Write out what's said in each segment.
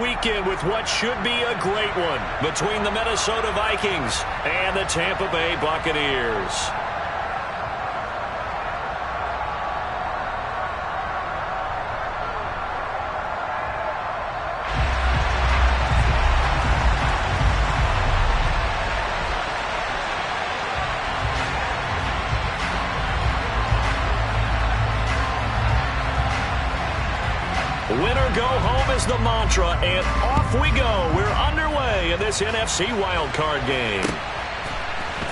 weekend with what should be a great one between the Minnesota Vikings and the Tampa Bay Buccaneers. Winner go home is the mantra, and off we go. We're underway in this NFC wildcard game.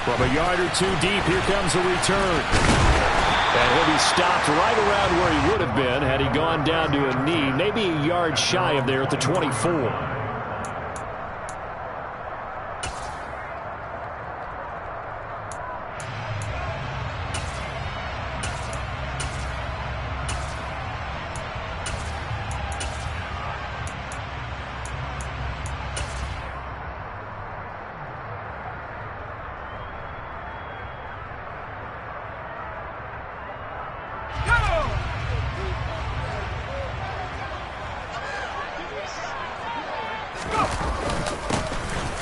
From a yard or two deep, here comes a return. And he'll be stopped right around where he would have been had he gone down to a knee, maybe a yard shy of there at the 24.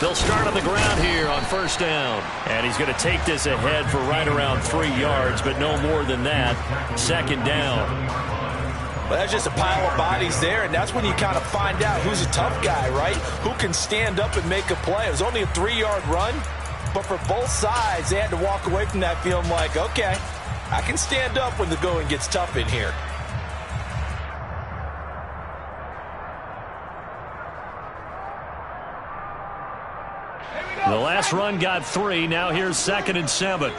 They'll start on the ground here on first down. And he's going to take this ahead for right around 3 yards, but no more than that. Second down. Well, that's just a pile of bodies there, and that's when you kind of find out who's a tough guy, right? Who can stand up and make a play. It was only a 3-yard run, but for both sides, they had to walk away from that feeling like, okay, I can stand up when the going gets tough in here. The last run got 3. Now here's 2nd and 7.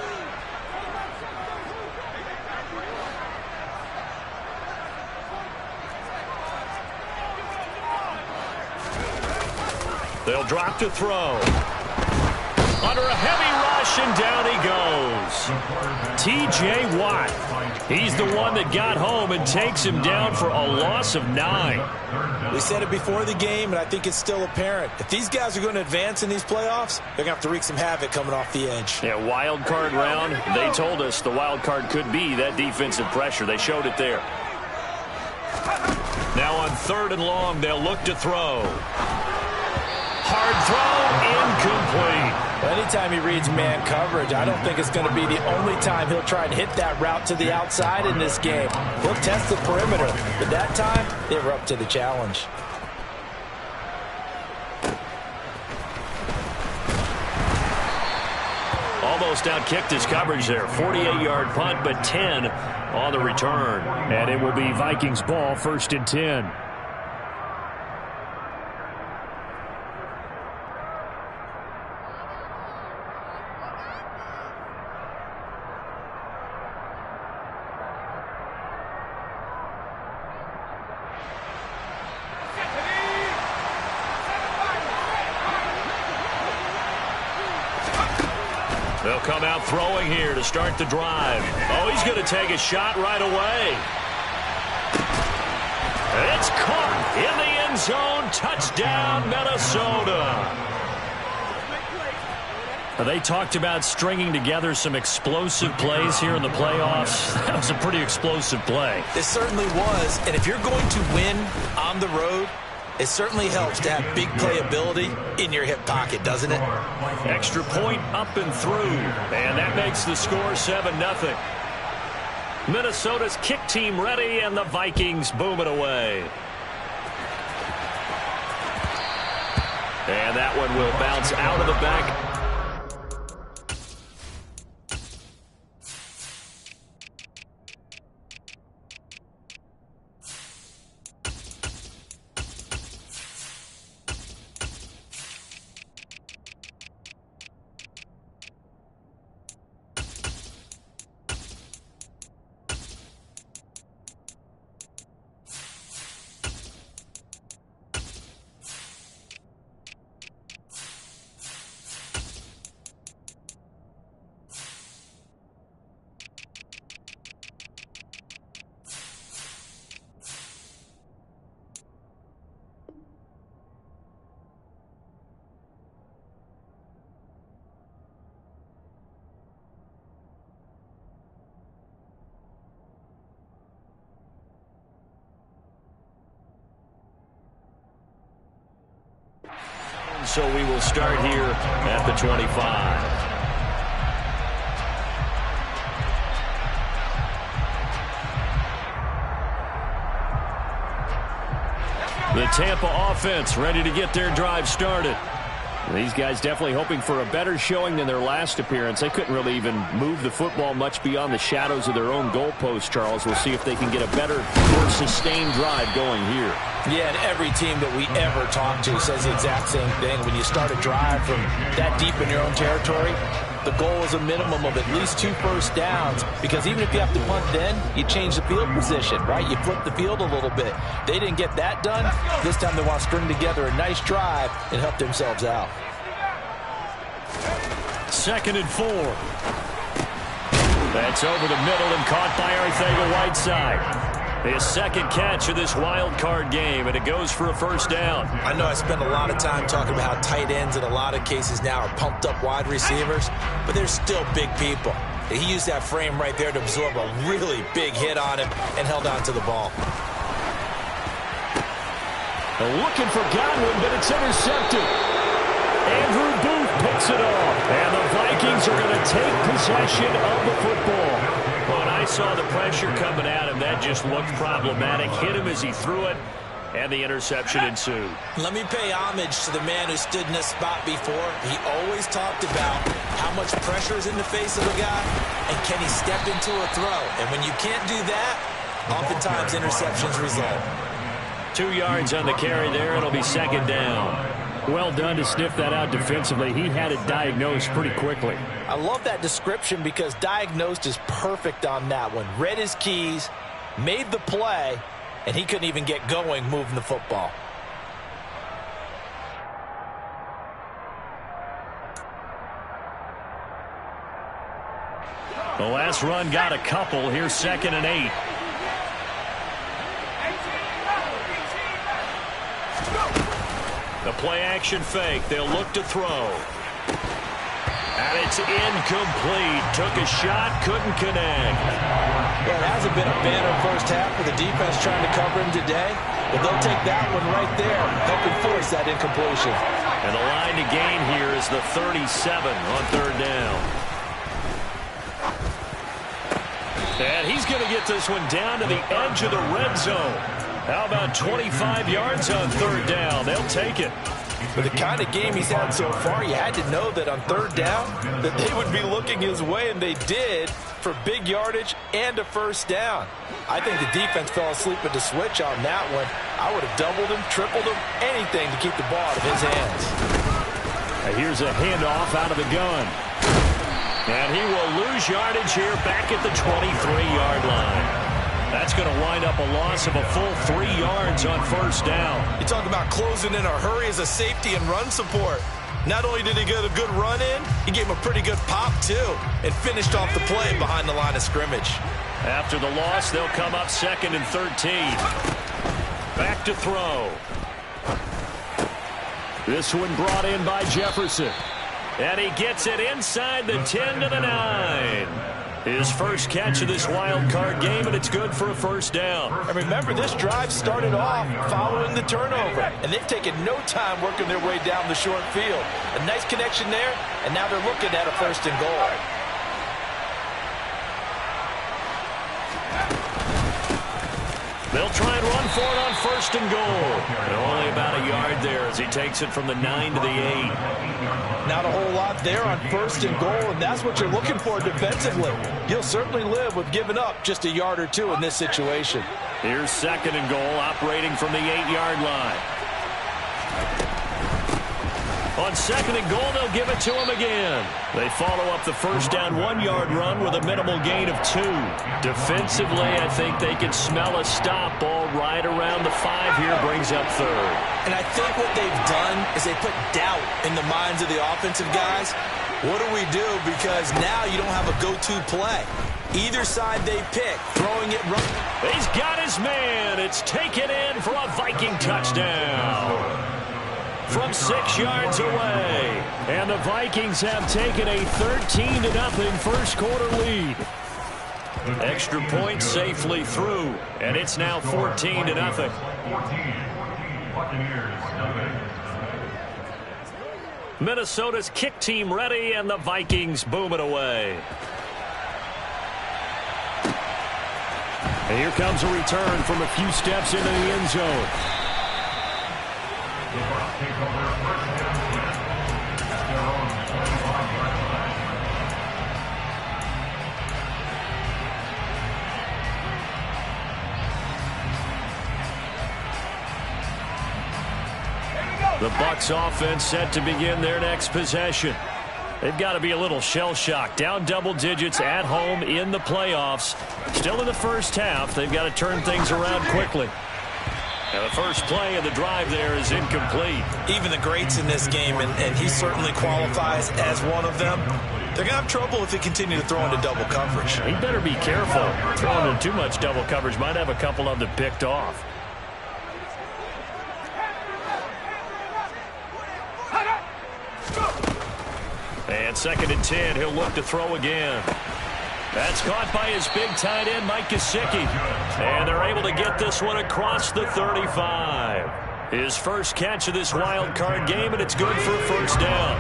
They'll drop to throw. Under a heavy rush, and down he goes. T.J. Watt. He's the one that got home and takes him down for a loss of 9. We said it before the game, and I think it's still apparent. If these guys are going to advance in these playoffs, they're going to have to wreak some havoc coming off the edge. Yeah, wild card round. They told us the wild card could be that defensive pressure. They showed it there. Now on 3rd and long, they'll look to throw. Hard throw, incomplete. Well, anytime he reads man coverage, I don't think it's going to be the only time he'll try and hit that route to the outside in this game. He'll test the perimeter, but that time, they were up to the challenge. Almost outkicked his coverage there. 48-yard punt, but 10 on the return. And it will be Vikings ball, 1st and 10. They'll come out throwing here to start the drive. Oh, he's going to take a shot right away. It's caught in the end zone. Touchdown, Minnesota. They talked about stringing together some explosive plays here in the playoffs. That was a pretty explosive play. It certainly was, and if you're going to win on the road, it certainly helps to have big playability in your hip pocket, doesn't it? Extra point up and through, and that makes the score 7-0. Minnesota's kick team ready, and the Vikings boom it away. And that one will bounce out of the back. so we will start here at the 25. The Tampa offense ready to get their drive started. These guys definitely hoping for a better showing than their last appearance. They couldn't really even move the football much beyond the shadows of their own goalpost, Charles. We'll see if they can get a better, more sustained drive going here. Yeah, and every team that we ever talk to says the exact same thing. When you start a drive from that deep in your own territory, the goal is a minimum of at least 2 first downs, because even if you have to punt then, you change the field position, right? You flip the field a little bit. They didn't get that done. This time they want to string together a nice drive and help themselves out. 2nd and 4. That's over the middle and caught by Arcega-Whiteside. His second catch of this wild card game, and it goes for a first down. I know I spend a lot of time talking about how tight ends in a lot of cases now are pumped up wide receivers, but they're still big people. He used that frame right there to absorb a really big hit on him and held on to the ball. Looking for Godwin, but it's intercepted. Andrew Booth picks it off, and the Vikings are going to take possession of the football. When I saw the pressure coming at him, that just looked problematic. Hit him as he threw it, and the interception ensued. Let me pay homage to the man who stood in this spot before. He always talked about how much pressure is in the face of a guy, and can he step into a throw. And when you can't do that, oftentimes interceptions result. 2 yards on the carry there. It'll be 2nd down. Well done to sniff that out defensively. He had it diagnosed pretty quickly. I love that description because diagnosed is perfect on that one. Read his keys, made the play, and he couldn't even get going moving the football. The last run got a couple. Here's 2nd and 8. The play-action fake. They'll look to throw. And it's incomplete. Took a shot, couldn't connect. Well, it hasn't been a banner first half for the defense trying to cover him today, but they'll take that one right there, helping force that incompletion. And the line to gain here is the 37 on 3rd down. And he's going to get this one down to the edge of the red zone. How about 25 yards on 3rd down? They'll take it. For the kind of game he's had so far, you had to know that on 3rd down that they would be looking his way, and they did, for big yardage and a first down. I think the defense fell asleep at the switch on that one. I would have doubled him, tripled him, anything to keep the ball out of his hands. Here's a handoff out of the gun. And he will lose yardage here back at the 23-yard line. That's going to wind up a loss of a full 3 yards on first down. You talk about closing in a hurry as a safety and run support. Not only did he get a good run in, he gave him a pretty good pop, too, and finished off the play behind the line of scrimmage. After the loss, they'll come up 2nd and 13. Back to throw. This one brought in by Jefferson. And he gets it inside the 10 to the 9. His first catch of this wild card game, and it's good for a first down. And remember, this drive started off following the turnover, and they've taken no time working their way down the short field. A nice connection there, and now they're looking at a 1st and goal. They'll try and run for it on 1st and goal. And only about a yard there as he takes it from the 9 to the 8. Not a whole lot there on 1st and goal, and that's what you're looking for defensively. You'll certainly live with giving up just a yard or two in this situation. Here's 2nd and goal, operating from the 8-yard line. On 2nd and goal, they'll give it to him again. They follow up the first down 1-yard run with a minimal gain of 2. Defensively, I think they can smell a stop. Ball right around the 5 here, brings up 3rd. And I think what they've done is they put doubt in the minds of the offensive guys. What do we do? Because now you don't have a go-to play. Either side they pick, throwing it right. He's got his man. It's taken in for a Viking touchdown from 6 yards away. And the Vikings have taken a 13-0 first quarter lead. Extra point safely through, and it's now 14-0. Minnesota's kick team ready, and the Vikings boom it away. And here comes a return from a few steps into the end zone. The Bucs offense set to begin their next possession. They've got to be a little shell-shocked. Down double digits at home in the playoffs. Still in the first half. They've got to turn things around quickly. And the first play of the drive there is incomplete. Even the greats in this game, and he certainly qualifies as one of them, they're going to have trouble if they continue to throw into double coverage. He better be careful. Throwing into too much double coverage might have a couple of them picked off. And 2nd and 10, he'll look to throw again. That's caught by his big tight end, Mike Gesicki. And they're able to get this one across the 35. His first catch of this wild card game, and it's good for a first down.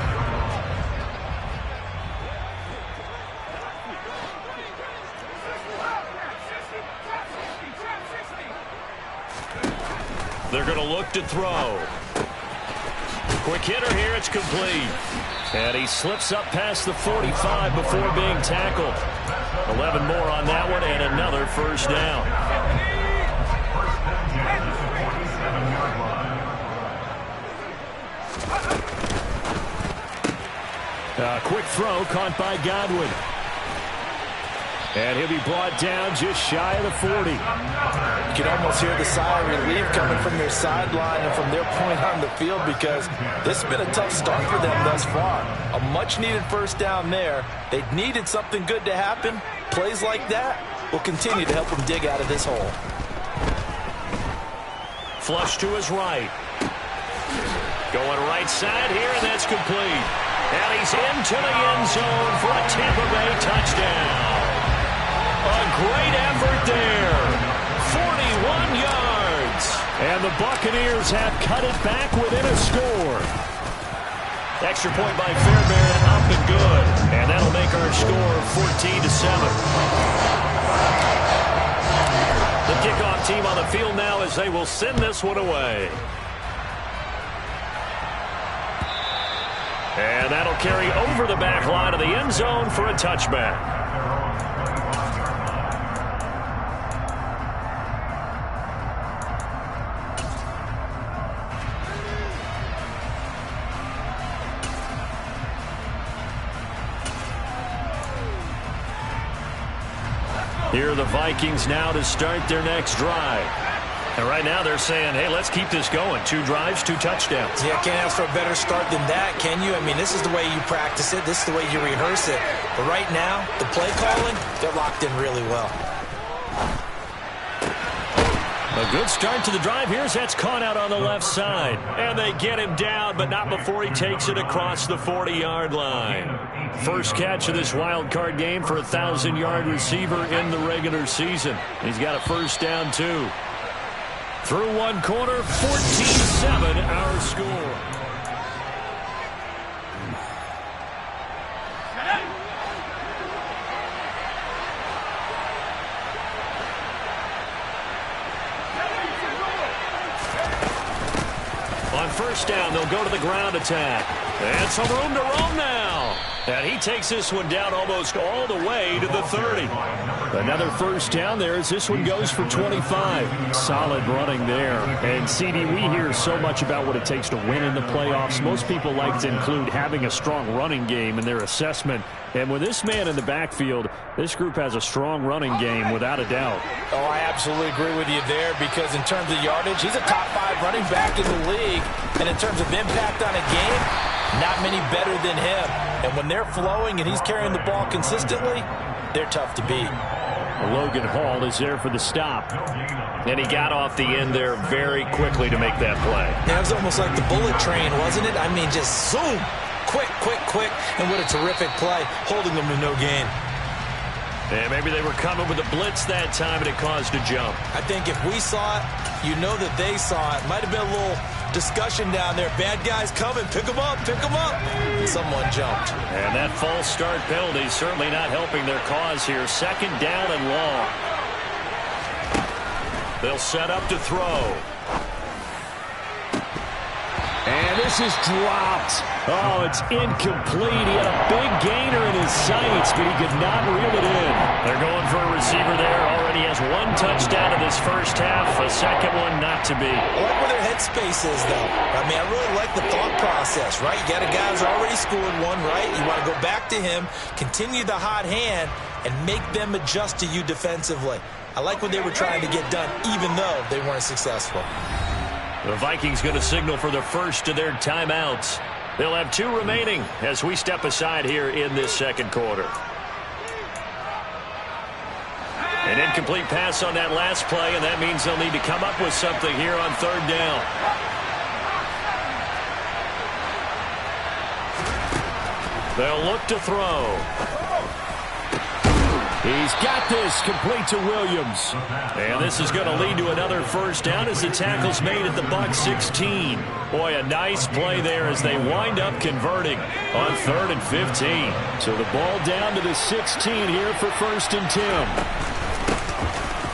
They're going to look to throw. Quick hitter here, it's complete. And he slips up past the 45 before being tackled. 11 more on that one, and another first down. A quick throw caught by Godwin. And he'll be brought down just shy of the 40. You can almost hear the sigh of relief coming from their sideline and from their point on the field, because this has been a tough start for them thus far. A much-needed first down there. They needed something good to happen. Plays like that will continue to help them dig out of this hole. Flush to his right. Going right side here, and that's complete. And he's into the end zone for a Tampa Bay touchdown. A great effort there. 41 yards. And the Buccaneers have cut it back within a score. Extra point by Fairbairn, up and good. And that'll make our score 14-7. The kickoff team on the field now as they will send this one away. And that'll carry over the back line of the end zone for a touchback. Here are the Vikings now to start their next drive. And right now they're saying, hey, let's keep this going. 2 drives, 2 touchdowns. Yeah, can't ask for a better start than that, can you? I mean, this is the way you practice it. This is the way you rehearse it. But right now, the play calling, they're locked in really well. A good start to the drive. Here's that's caught out on the left side. And they get him down, but not before he takes it across the 40-yard line. First catch of this wild card game for a 1,000-yard receiver in the regular season. He's got a first down, too. Through one quarter, 14-7 our score. On first down, they'll go to the ground attack. And some room to roam now. And he takes this one down almost all the way to the 30. Another first down there as this one goes for 25. Solid running there. And, CD, we hear so much about what it takes to win in the playoffs. Most people like to include having a strong running game in their assessment. And with this man in the backfield, this group has a strong running game without a doubt. Oh, I absolutely agree with you there, because in terms of yardage, he's a top 5 running back in the league. And in terms of impact on a game, not many better than him. And when they're flowing and he's carrying the ball consistently, they're tough to beat. Logan Hall is there for the stop. And he got off the end there very quickly to make that play. Yeah, it was almost like the bullet train, wasn't it? I mean, just zoom. Quick, quick, quick. And what a terrific play, holding them to no gain. And maybe they were coming with a blitz that time and it caused a jump. I think if we saw it, you know that they saw it. Might have been a little discussion down there. Bad guys coming. Pick them up. Pick them up. Someone jumped. And that false start penalty certainly not helping their cause here. Second down and long. They'll set up to throw. And this is dropped. Oh, it's incomplete. He had a big gainer in his sights, but he could not reel it in. They're going for a receiver there. Already has one touchdown in this first half. A second one not to be. I like where their headspace is, though. I mean, I really like the thought process, right? You got a guy who's already scored one, right? You want to go back to him, continue the hot hand, and make them adjust to you defensively. I like what they were trying to get done, even though they weren't successful. The Vikings going to signal for the first of their timeouts. They'll have 2 remaining as we step aside here in this second quarter. An incomplete pass on that last play, and that means they'll need to come up with something here on third down. They'll look to throw. He's got this complete to Williams. And this is going to lead to another first down as the tackle's made at the Bucs 16. Boy, a nice play there as they wind up converting on 3rd and 15. So the ball down to the 16 here for 1st and 10.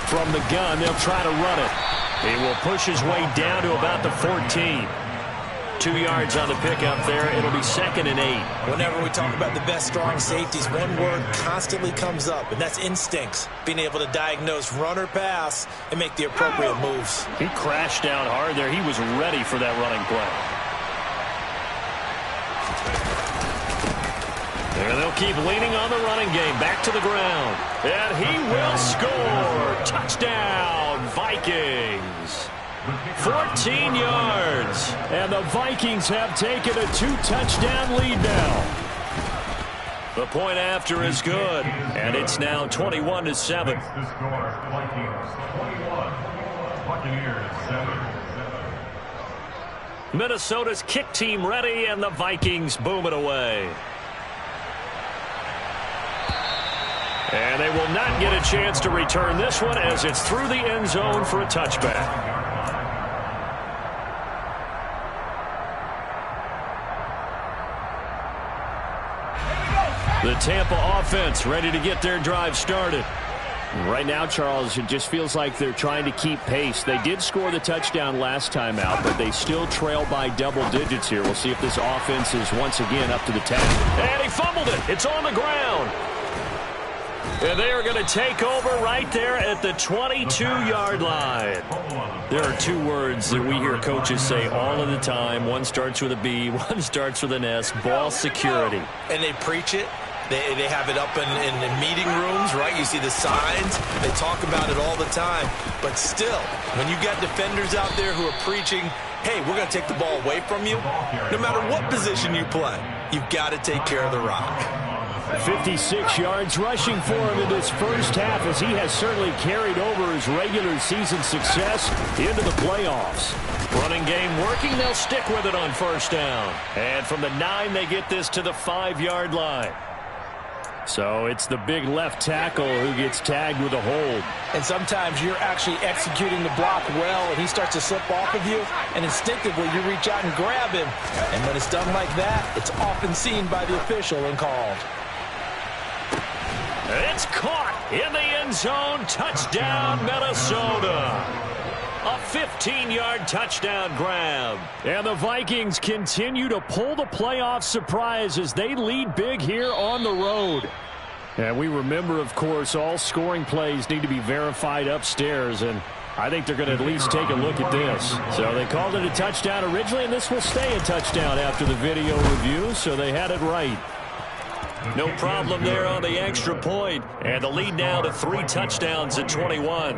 From the gun, they'll try to run it. He will push his way down to about the 14. 2 yards on the pickup there. It'll be 2nd and 8. Whenever we talk about the best strong safeties, one word constantly comes up, and that's instincts. Being able to diagnose run or pass and make the appropriate moves. He crashed down hard there. He was ready for that running play. And they'll keep leaning on the running game. Back to the ground. And he will score. Touchdown, Vikings. 14 yards. And the Vikings have taken a 2-touchdown lead now. The point after is good. And it's now 21-7. Minnesota's kick team ready, and the Vikings boom it away. And they will not get a chance to return this one as it's through the end zone for a touchback. The Tampa offense ready to get their drive started. Right now, Charles, it just feels like they're trying to keep pace. They did score the touchdown last time out, but they still trail by double digits here. We'll see if this offense is once again up to the task. And he fumbled it. It's on the ground. And they are going to take over right there at the 22-yard line. There are 2 words that we hear coaches say all of the time. One starts with a B, one starts with an S, ball security. And they preach it. They have it up in meeting rooms, right? You see the signs. They talk about it all the time. But still, when you got defenders out there who are preaching, hey, we're going to take the ball away from you, no matter what position you play, you've got to take care of the rock. 56 yards rushing for him in this first half, as he has certainly carried over his regular season success into the playoffs. Running game working. They'll stick with it on first down. And from the 9, they get this to the 5-yard line. So it's the big left tackle who gets tagged with a hold. And sometimes you're actually executing the block well, and he starts to slip off of you, and instinctively you reach out and grab him. And when it's done like that, it's often seen by the official and called. It's caught in the end zone. Touchdown, Minnesota. A 15-yard touchdown grab. And the Vikings continue to pull the playoff surprise as they lead big here on the road. And we remember, of course, all scoring plays need to be verified upstairs, and I think they're going to at least take a look at this. So they called it a touchdown originally, and this will stay a touchdown after the video review, so they had it right. No problem there on the extra point. And the lead now to 3 touchdowns at 21.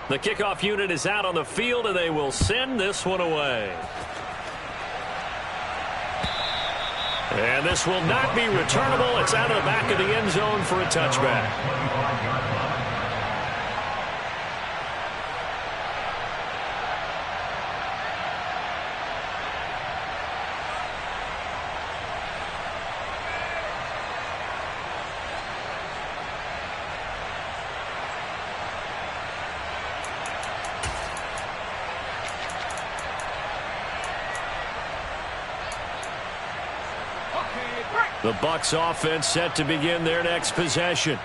The kickoff unit is out on the field, and they will send this one away. And this will not be returnable. It's out of the back of the end zone for a touchback. The Bucs offense set to begin their next possession.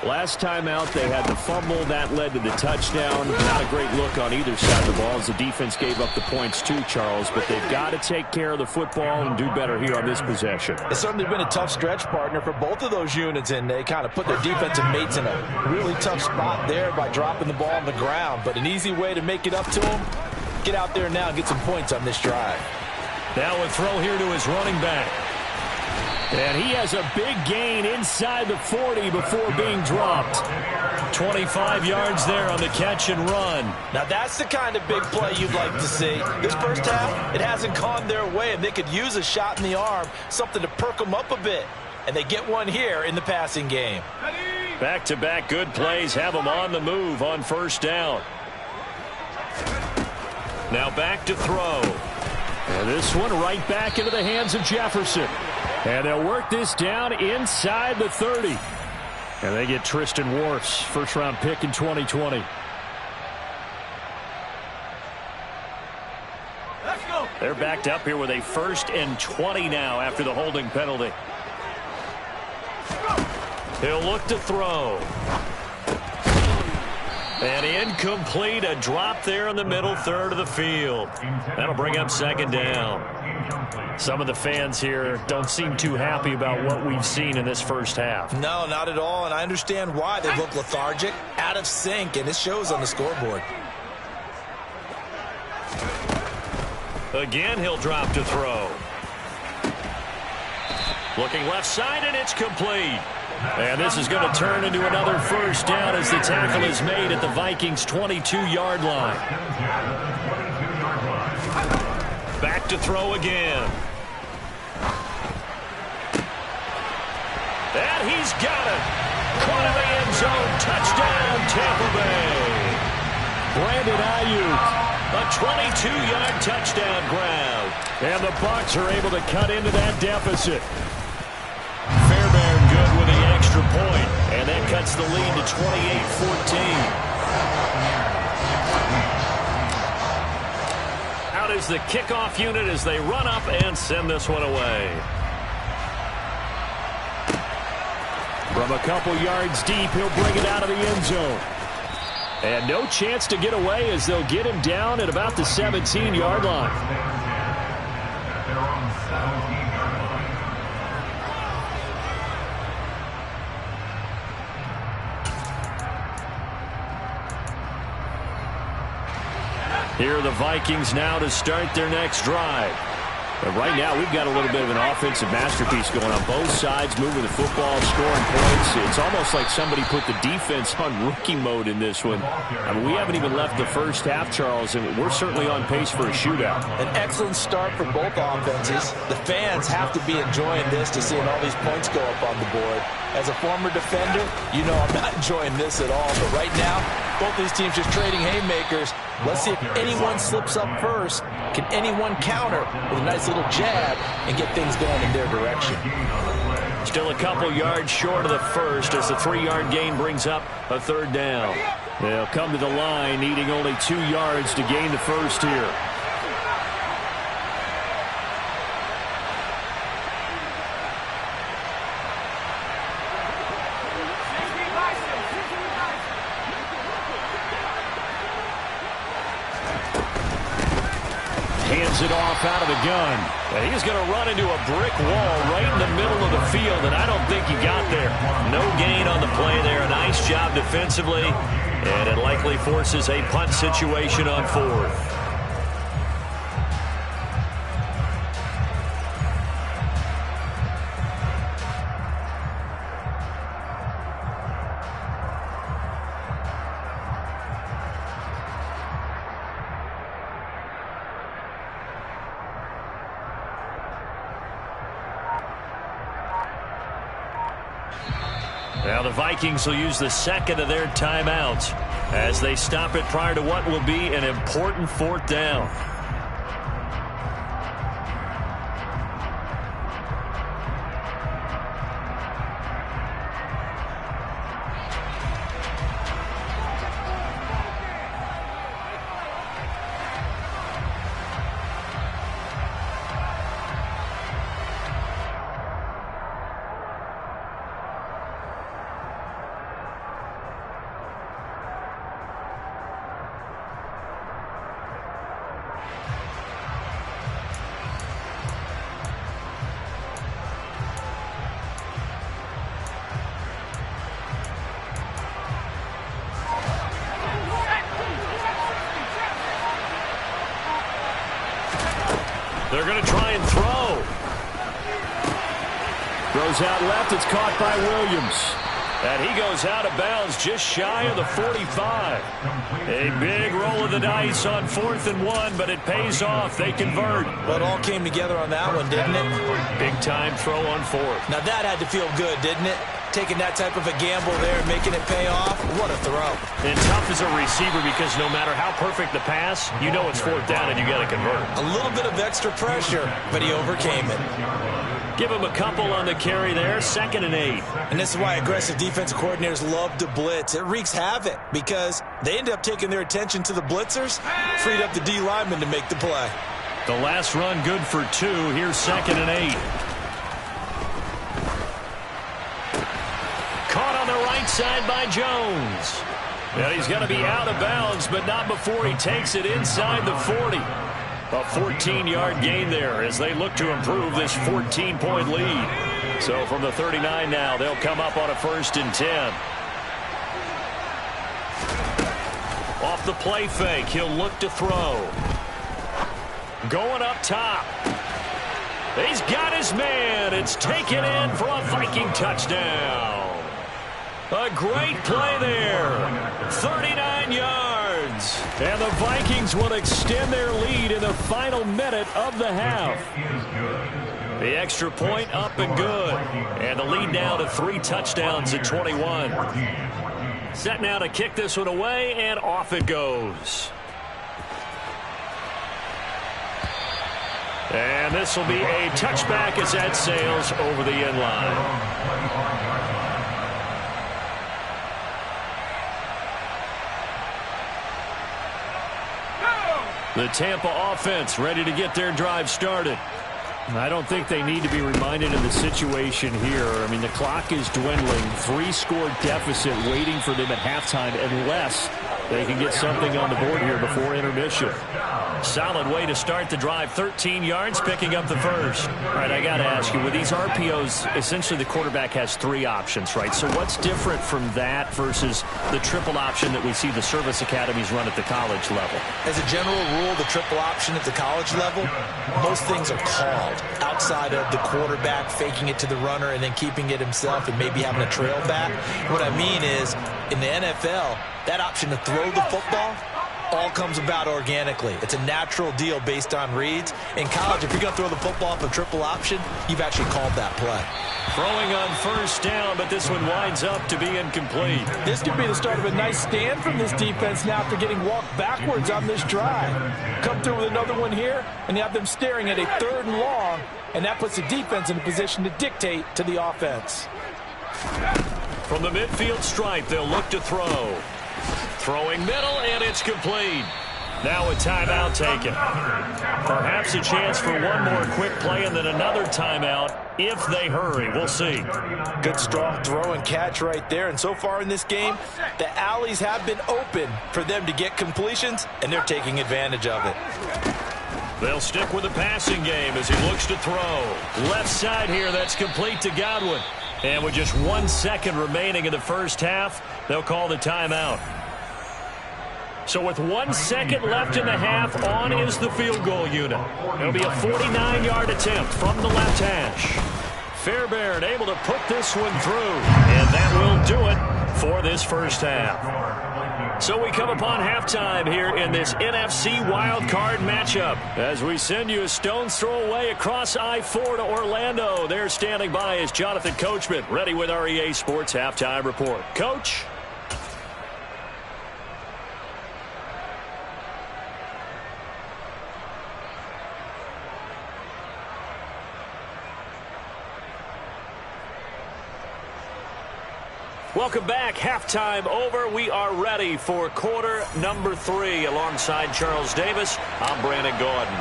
Last time out, they had the fumble. That led to the touchdown. Not a great look on either side of the ball as the defense gave up the points too, Charles. But they've got to take care of the football and do better here on this possession. It's certainly been a tough stretch, partner, for both of those units, and they kind of put their defensive mates in a really tough spot there by dropping the ball on the ground. But an easy way to make it up to them, get out there now and get some points on this drive. Now a throw here to his running back. And he has a big gain inside the 40 before being dropped. 25 yards there on the catch and run. Now that's the kind of big play you'd like to see. This first half, it hasn't gone their way, and they could use a shot in the arm, something to perk them up a bit. And they get one here in the passing game. Back-to-back good plays have them on the move on first down. Now back to throw. And this one right back into the hands of Jefferson. And they'll work this down inside the 30. And they get Tristan Wirfs, first-round pick in 2020. Let's go. They're backed up here with a 1st and 20 now after the holding penalty. He'll look to throw. And incomplete, a drop there in the middle third of the field. That'll bring up 2nd down. Some of the fans here don't seem too happy about what we've seen in this first half. No, not at all, and I understand why. They look lethargic, out of sync, and it shows on the scoreboard. Again, he'll drop to throw. Looking left side, and it's complete. And this is going to turn into another first down as the tackle is made at the Vikings' 22-yard line. Back to throw again. And he's got it. Caught in the end zone. Touchdown, Tampa Bay. Brandon Ayuk, a 22-yard touchdown grab. And the Bucs are able to cut into that deficit. Fairbairn good with the extra point. And that cuts the lead to 28-14. Out is the kickoff unit as they run up and send this one away. From a couple yards deep, he'll bring it out of the end zone. And no chance to get away as they'll get him down at about the 17-yard line. Here are the Vikings now to start their next drive. But right now, we've got a little bit of an offensive masterpiece going on both sides, moving the football, scoring points. It's almost like somebody put the defense on rookie mode in this one. I mean, we haven't even left the first half, Charles, and we're certainly on pace for a shootout. An excellent start for both offenses. The fans have to be enjoying this to seeing all these points go up on the board. As a former defender, you know I'm not enjoying this at all. But right now, both these teams just trading haymakers. Let's see if anyone slips up first. Can anyone counter with a nice little jab and get things going in their direction? Still a couple yards short of the first as the 3-yard gain brings up a 3rd down. They'll come to the line needing only 2 yards to gain the first here. Hands it off out of the gun. And he's going to run into a brick wall right in the middle of the field, and I don't think he got there. No gain on the play there. A nice job defensively, and it likely forces a punt situation on 4th. Now the Vikings will use the 2nd of their timeouts as they stop it prior to what will be an important 4th down. They're going to try and throw. Throws out left. It's caught by Williams. And he goes out of bounds just shy of the 45. A big roll of the dice on 4th and 1, but it pays off. They convert. Well, it all came together on that one, didn't it? Big time throw on 4th. Now that had to feel good, didn't it? Taking that type of a gamble there and making it pay off. What a throw. And tough as a receiver because no matter how perfect the pass, you know it's 4th down and you got to convert. A little bit of extra pressure, but he overcame it. Give him a couple on the carry there, 2nd and 8. And this is why aggressive defensive coordinators love to blitz. It wreaks havoc because they end up taking their attention to the blitzers, freed up the D lineman to make the play. The last run good for 2. Here's 2nd and 8. Caught on the right side by Jones. And he's going to be out of bounds, but not before he takes it inside the 40. A 14-yard gain there as they look to improve this 14-point lead. So from the 39 now, they'll come up on a 1st and 10. Off the play fake, he'll look to throw. Going up top. He's got his man. It's taken in for a Viking touchdown. A great play there. 39 yards. And the Vikings will extend their lead in the final minute of the half. The extra point up and good. And the lead now to 3 touchdowns at 21. Set now to kick this one away, and off it goes. And this will be a touchback as that sails over the end line. The Tampa offense ready to get their drive started. I don't think they need to be reminded of the situation here. I mean, the clock is dwindling. 3-score deficit waiting for them at halftime unless they can get something on the board here before intermission. Solid way to start the drive. 13 yards, picking up the first. All right, I got to ask you, with these RPOs, essentially the quarterback has 3 options, right? So what's different from that versus the triple option that we see the service academies run at the college level? As a general rule, the triple option at the college level, most things are called outside of the quarterback faking it to the runner and then keeping it himself and maybe having a trail back. What I mean is, in the NFL, that option to throw the football all comes about organically. It's a natural deal based on reads. In college, if you're going to throw the football off a triple option, you've actually called that play. Throwing on 1st down, but this one winds up to be incomplete. This could be the start of a nice stand from this defense now after getting walked backwards on this drive. Come through with another one here, and you have them staring at a 3rd and long, and that puts the defense in a position to dictate to the offense. From the midfield stripe, they'll look to throw. Throwing middle, and it's complete. Now a timeout taken. Perhaps a chance for one more quick play and then another timeout if they hurry. We'll see. Good strong throw and catch right there. And so far in this game, the alleys have been open for them to get completions, and they're taking advantage of it. They'll stick with the passing game as he looks to throw. Left side here, that's complete to Godwin. And with just 1 second remaining in the first half, they'll call the timeout. So with 1 second left in the half, on is the field goal unit. It'll be a 49-yard attempt from the left hash. Fairbairn able to put this one through, and that will do it for this first half. So we come upon halftime here in this NFC wildcard matchup as we send you a stone's throw away across I-4 to Orlando. There standing by is Jonathan Coachman, ready with our EA Sports Halftime Report. Coach? Welcome back. Halftime over. We are ready for quarter number 3. Alongside Charles Davis, I'm Brandon Gordon.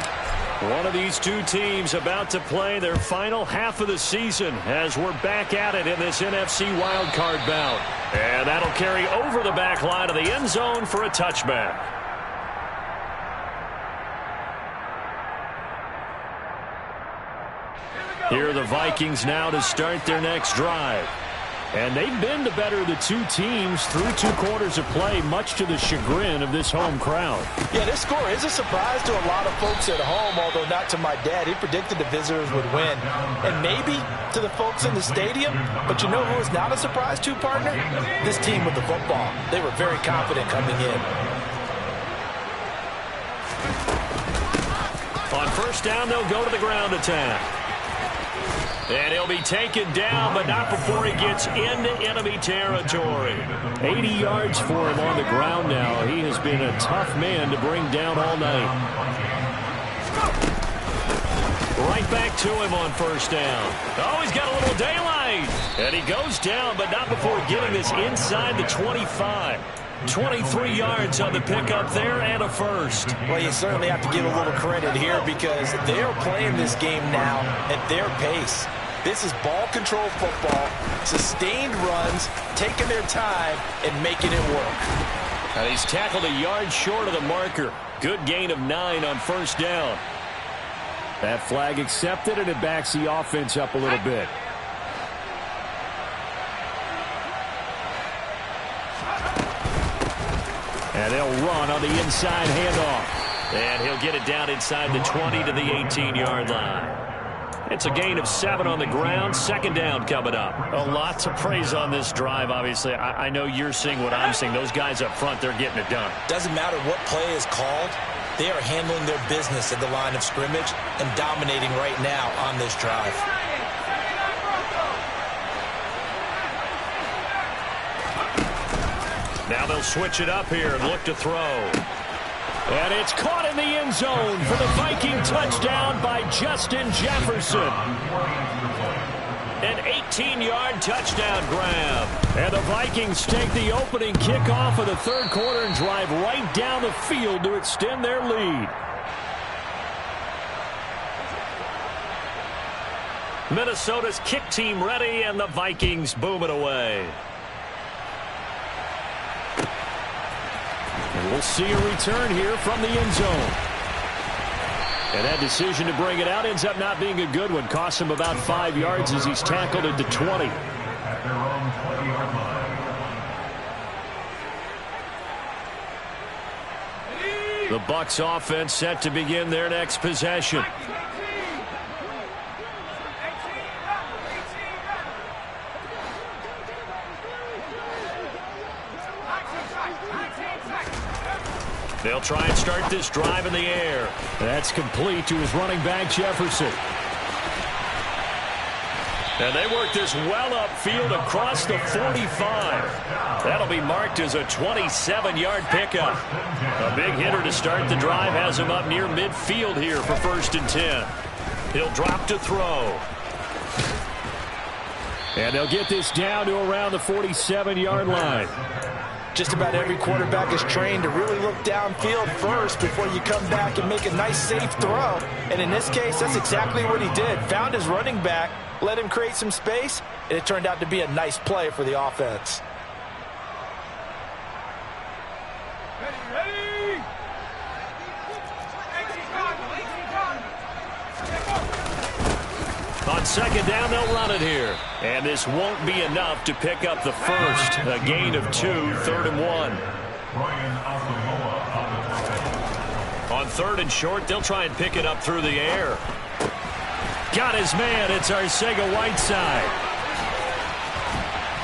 One of these two teams about to play their final half of the season as we're back at it in this NFC wildcard bout. And that'll carry over the back line of the end zone for a touchback. Here are the Vikings now to start their next drive. And they've been the better of the two teams through 2 quarters of play, much to the chagrin of this home crowd. Yeah, this score is a surprise to a lot of folks at home, although not to my dad. He predicted the visitors would win. And maybe to the folks in the stadium, but you know who is not a surprise to, partner? This team with the football. They were very confident coming in. On first down, they'll go to the ground attack. And he'll be taken down, but not before he gets into enemy territory. 80 yards for him on the ground now. He has been a tough man to bring down all night. Right back to him on first down. Oh, he's got a little daylight. And he goes down, but not before getting this inside the 25. 23 yards on the pickup there and a first. Well, you certainly have to give a little credit here because they are playing this game now at their pace. This is ball control football, sustained runs, taking their time and making it work. And he's tackled a yard short of the marker. Good gain of 9 on first down. That flag accepted, and it backs the offense up a little bit. And they'll run on the inside handoff. And he'll get it down inside the 20 to the 18-yard line. It's a gain of 7 on the ground. Second down coming up. A lot to praise on this drive, obviously. I know you're seeing what I'm seeing. Those guys up front, they're getting it done. Doesn't matter what play is called. They are handling their business at the line of scrimmage and dominating right now on this drive. Now they'll switch it up here and look to throw. And it's caught in the end zone for the Viking touchdown by Justin Jefferson. An 18-yard touchdown grab. And the Vikings take the opening kickoff of the third quarter and drive right down the field to extend their lead. Minnesota's kick team ready, and the Vikings boom it away. And we'll see a return here from the end zone. And that decision to bring it out ends up not being a good one. Costs him about 5 yards as he's tackled at the 20. The Bucs offense set to begin their next possession. They'll try and start this drive in the air. That's complete to his running back, Jefferson. And they work this well upfield across the 45. That'll be marked as a 27-yard pickup. A big hitter to start the drive has him up near midfield here for 1st and 10. He'll drop to throw. And they'll get this down to around the 47-yard line. Just about every quarterback is trained to really look downfield first before you come back and make a nice, safe throw. And in this case, that's exactly what he did. Found his running back, let him create some space, and it turned out to be a nice play for the offense. On second down, they'll run it here. And this won't be enough to pick up the first. A gain of 2, 3rd and 1. On 3rd and short, they'll try and pick it up through the air. Got his man. It's Arcega-Whiteside.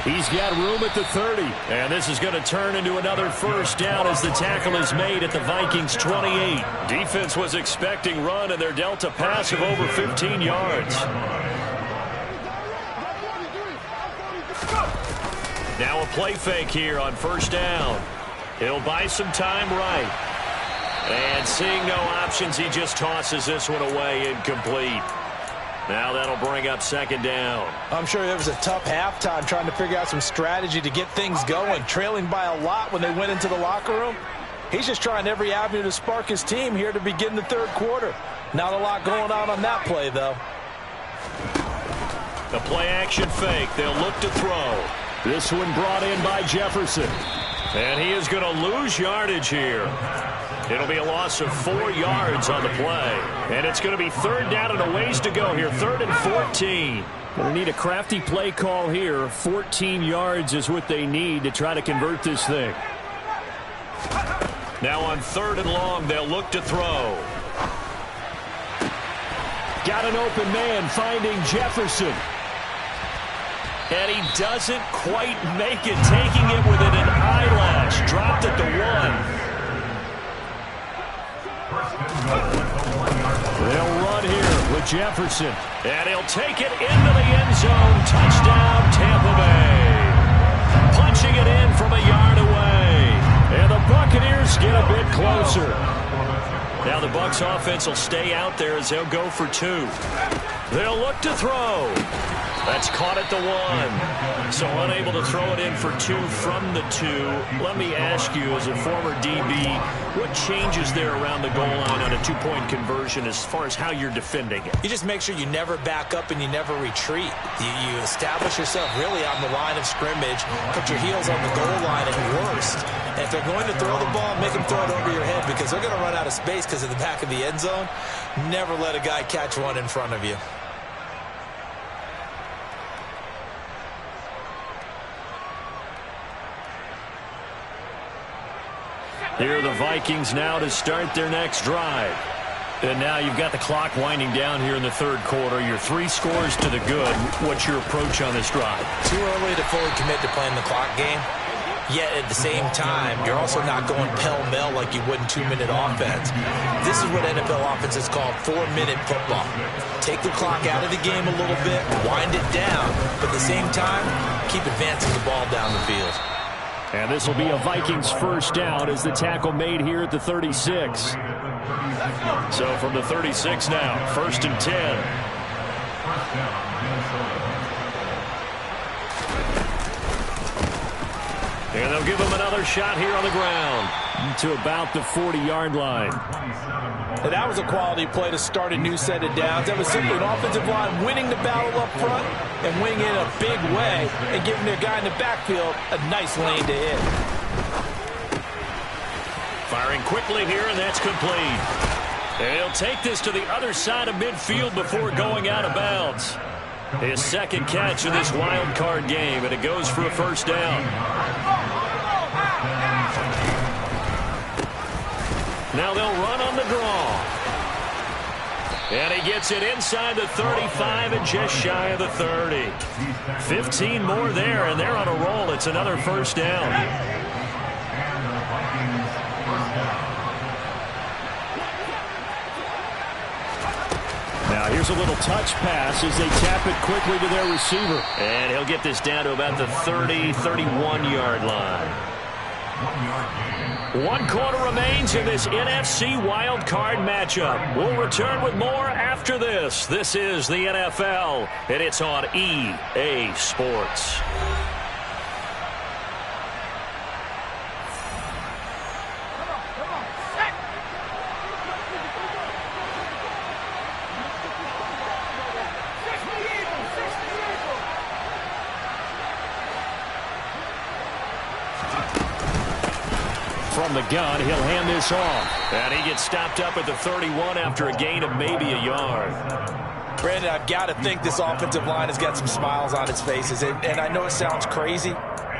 He's got room at the 30. And this is going to turn into another first down as the tackle is made at the Vikings 28. Defense was expecting run, and they're dealt a pass of over 15 yards. Now a play fake here on first down. He'll buy some time right. And seeing no options, he just tosses this one away incomplete. Now that'll bring up second down. I'm sure there was a tough halftime trying to figure out some strategy to get things going, trailing by a lot when they went into the locker room. He's just trying every avenue to spark his team here to begin the third quarter. Not a lot going on that play, though. The play action fake. They'll look to throw. This one brought in by Jefferson. And he is going to lose yardage here. It'll be a loss of 4 yards on the play. And it's going to be 3rd down and a ways to go here. 3rd and 14. Going to need a crafty play call here. 14 yards is what they need to try to convert this thing. Now on 3rd and long, they'll look to throw. Got an open man finding Jefferson. And he doesn't quite make it, taking it within an eyelash. Dropped at the 1. They'll run here with Jefferson. And he'll take it into the end zone. Touchdown, Tampa Bay. Punching it in from a yard away. And the Buccaneers get a bit closer. Now the Bucs offense will stay out there as they'll go for 2. They'll look to throw. That's caught at the 1. So unable to throw it in for 2 from the 2. Let me ask you, as a former DB, what changes there around the goal line on a 2-point conversion as far as how you're defending it? You just make sure you never back up and you never retreat. You establish yourself really on the line of scrimmage, put your heels on the goal line at worst. And if they're going to throw the ball, make them throw it over your head because they're going to run out of space because of the back of the end zone. Never let a guy catch one in front of you. Here are the Vikings now to start their next drive. And now you've got the clock winding down here in the 3rd quarter. Your 3 scores to the good. What's your approach on this drive? Too early to fully commit to playing the clock game. Yet at the same time, you're also not going pell-mell like you would in 2-minute offense. This is what NFL offenses call 4-minute football. Take the clock out of the game a little bit, wind it down, but at the same time, keep advancing the ball down the field. And this will be a Vikings first down as the tackle made here at the 36. So from the 36 now, 1st and 10. And they'll give him another shot here on the ground to about the 40-yard line. And that was a quality play to start a new set of downs. That was simply an offensive line winning the battle up front and winning it in a big way and giving their guy in the backfield a nice lane to hit. Firing quickly here, and that's complete. And he'll take this to the other side of midfield before going out of bounds. His 2nd catch of this wild card game, and it goes for a first down. Now they'll run on the draw. And he gets it inside the 35 and just shy of the 30. 15 more there, and they're on a roll. It's another first down. Now here's a little touch pass as they tap it quickly to their receiver. And he'll get this down to about the 30, 31-yard line. 1 quarter remains in this NFC wild card matchup. We'll return with more after this. This is the NFL, and it's on EA Sports. From the gun, he'll hand this off. And he gets stopped up at the 31 after a gain of maybe a yard. Brandon, I've got to think this offensive line has got some smiles on its faces. And I know it sounds crazy,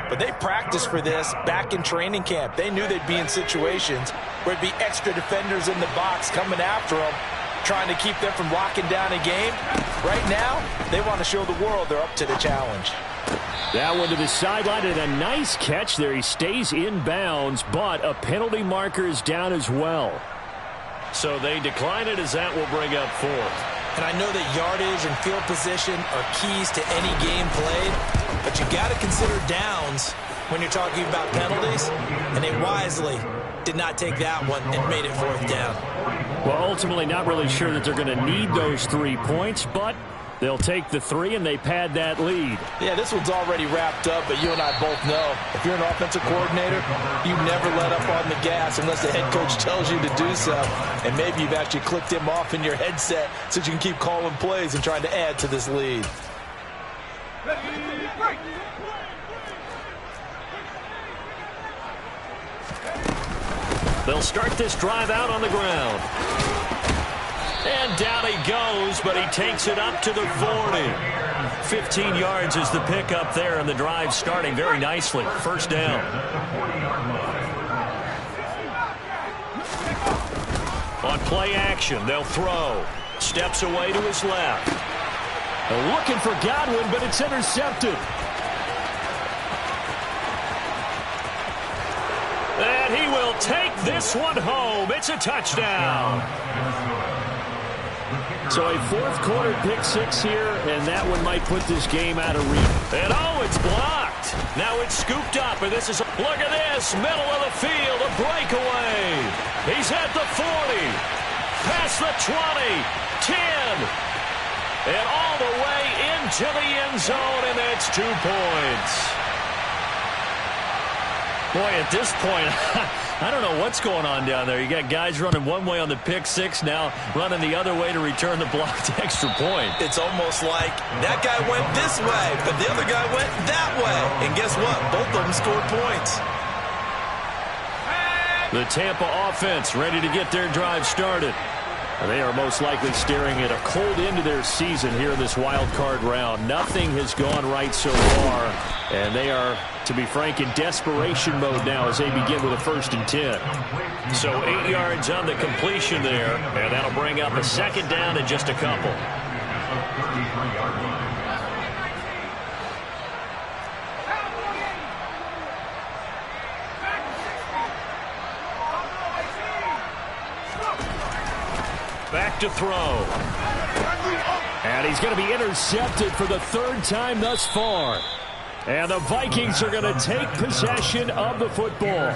but they practiced for this back in training camp. They knew they'd be in situations where it'd be extra defenders in the box coming after them, trying to keep them from locking down a game. Right now, they want to show the world they're up to the challenge. That one to the sideline, and a nice catch there. He stays in bounds, but a penalty marker is down as well. So they decline it as that will bring up 4th. And I know that yardage and field position are keys to any game played, but you got to consider downs when you're talking about penalties, and they wisely did not take that one and made it 4th down. Well, ultimately not really sure that they're going to need those 3 points, but they'll take the 3 and they pad that lead. Yeah, this one's already wrapped up, but you and I both know if you're an offensive coordinator, you never let up on the gas unless the head coach tells you to do so. And maybe you've actually clicked him off in your headset so you can keep calling plays and trying to add to this lead. They'll start this drive out on the ground. And down he goes, but he takes it up to the 40. 15 yards is the pickup there, and the drive starting very nicely. First down. On play action, they'll throw. Steps away to his left. Looking for Godwin, but it's intercepted. And he will take this one home. It's a touchdown. So a fourth quarter pick six here, and that one might put this game out of reach. And it's blocked. Now it's scooped up, and this is look at this, middle of the field, a breakaway. He's at the 40, past the 20, 10, and all the way into the end zone, and it's 2 points. Boy, at this point, I don't know what's going on down there. You got guys running one way on the pick six, now running the other way to return the blocked extra point. It's almost like that guy went this way, but the other guy went that way. And guess what? Both of them scored points. The Tampa offense ready to get their drive started. They are most likely staring at a cold end to their season here in this wild card round. Nothing has gone right so far, and they are, to be frank, in desperation mode now as they begin with a 1st and 10. So 8 yards on the completion there, and that'll bring up a second down in just a couple. Back to throw. And he's going to be intercepted for the 3rd time thus far. And the Vikings are going to take possession of the football.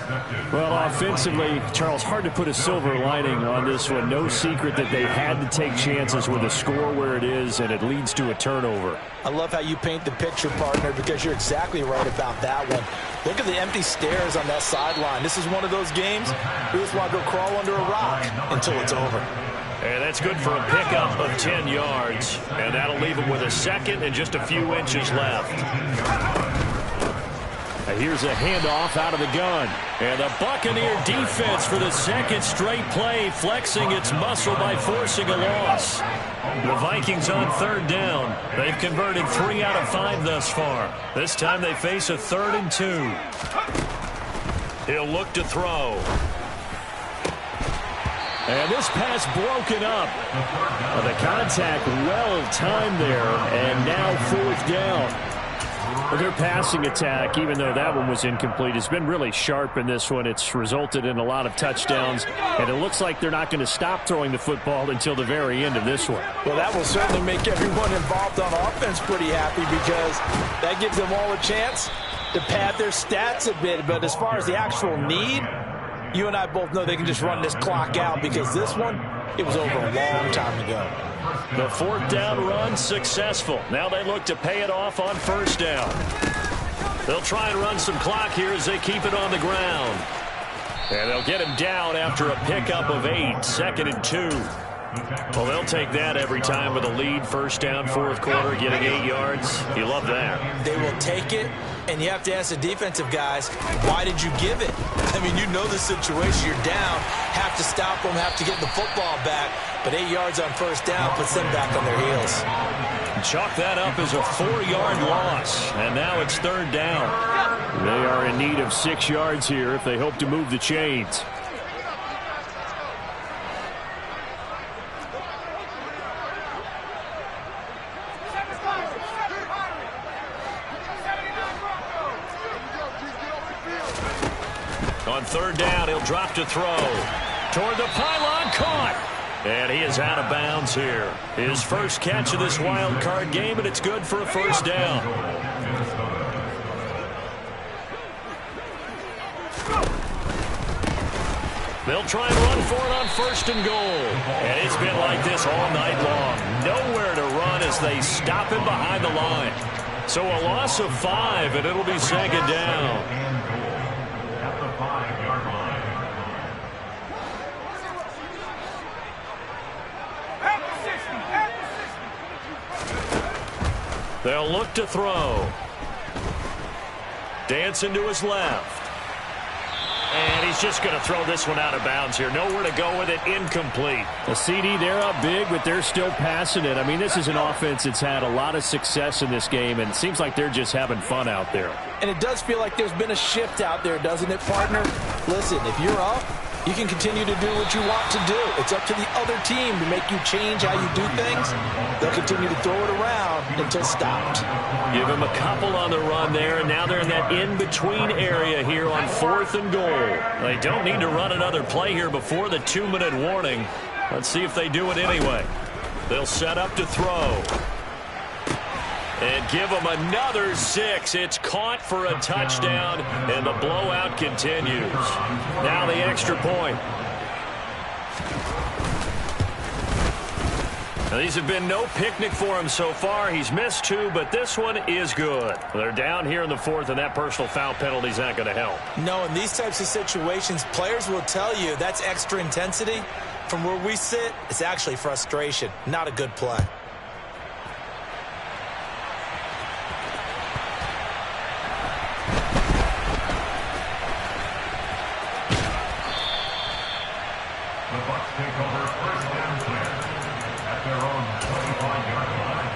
Well, offensively, Charles, hard to put a silver lining on this one. No secret that they had to take chances with a score where it is, and it leads to a turnover. I love how you paint the picture, partner, because you're exactly right about that one. Look at the empty stares on that sideline. This is one of those games you just want to go crawl under a rock until it's over. And that's good for a pickup of 10 yards. And that'll leave him with a second and just a few inches left. Here's a handoff out of the gun. And the Buccaneer defense for the second straight play, flexing its muscle by forcing a loss. The Vikings on 3rd down. They've converted 3 out of 5 thus far. This time they face a 3rd and 2. He'll look to throw. And this pass broken up. The contact well timed there, and now 4th down. But their passing attack, even though that one was incomplete, has been really sharp in this one. It's resulted in a lot of touchdowns, and it looks like they're not going to stop throwing the football until the very end of this one. Well, that will certainly make everyone involved on offense pretty happy, because that gives them all a chance to pad their stats a bit. But as far as the actual need, you and I both know they can just run this clock out, because this one, it was over a long time ago. The 4th down run successful. Now they look to pay it off on 1st down. They'll try and run some clock here as they keep it on the ground. And they'll get him down after a pickup of 8, 2nd and 2. Well, they'll take that every time with a lead. 1st down, 4th quarter, getting 8 yards. You love that. They will take it, and you have to ask the defensive guys, why did you give it? I mean, you know the situation. You're down, have to stop them, have to get the football back. But 8 yards on 1st down puts them back on their heels. Chalk that up as a 4-yard loss, and now it's 3rd down. They are in need of 6 yards here if they hope to move the chains. On 3rd down, he'll drop to throw. Toward the pylon, caught. And he is out of bounds here. His first catch of this wild card game, and it's good for a 1st down. They'll try and run for it on 1st and goal. And it's been like this all night long. Nowhere to run as they stop him behind the line. So a loss of 5, and it'll be 2nd down. They'll look to throw. Dancing to his left. And he's just going to throw this one out of bounds here. Nowhere to go with it. Incomplete. The CD, they're up big, but they're still passing it. I mean, this is an offense that's had a lot of success in this game, and it seems like they're just having fun out there. And it does feel like there's been a shift out there, doesn't it, partner? Listen, if you're up, you can continue to do what you want to do. It's up to the other team to make you change how you do things. They'll continue to throw it around until stopped. Give him a couple on the run there, and now they're in that in-between area here on 4th and goal. They don't need to run another play here before the 2-minute warning. Let's see if they do it anyway. They'll set up to throw. And give them another 6. It's caught for a touchdown, and the blowout continues. Now the extra point. Now, these have been no picnic for him so far. He's missed 2, but this one is good. They're down here in the 4th, and that personal foul penalty is not going to help. No, in these types of situations, players will tell you that's extra intensity. From where we sit, it's actually frustration, not a good play. The Bucs take over first down play at their own 25-yard line.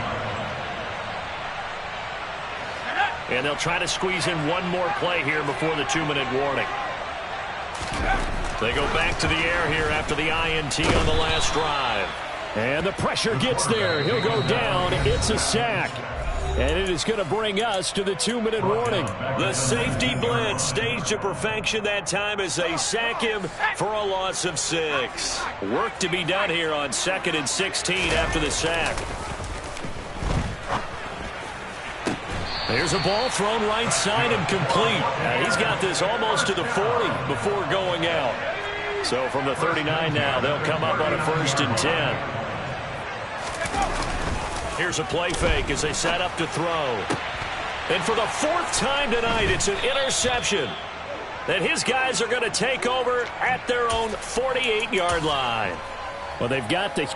And they'll try to squeeze in one more play here before the 2-minute warning. They go back to the air here after the INT on the last drive. And the pressure gets there. He'll go down. It's a sack. And it is going to bring us to the 2-minute warning. The safety blitz staged to perfection that time as they sack him for a loss of 6. Work to be done here on 2nd and 16 after the sack. There's a ball thrown right side and complete. He's got this almost to the 40 before going out. So from the 39 now, they'll come up on a 1st and 10. Here's a play fake as they set up to throw. And for the 4th time tonight, it's an interception. And his guys are going to take over at their own 48-yard line. Well, they've got the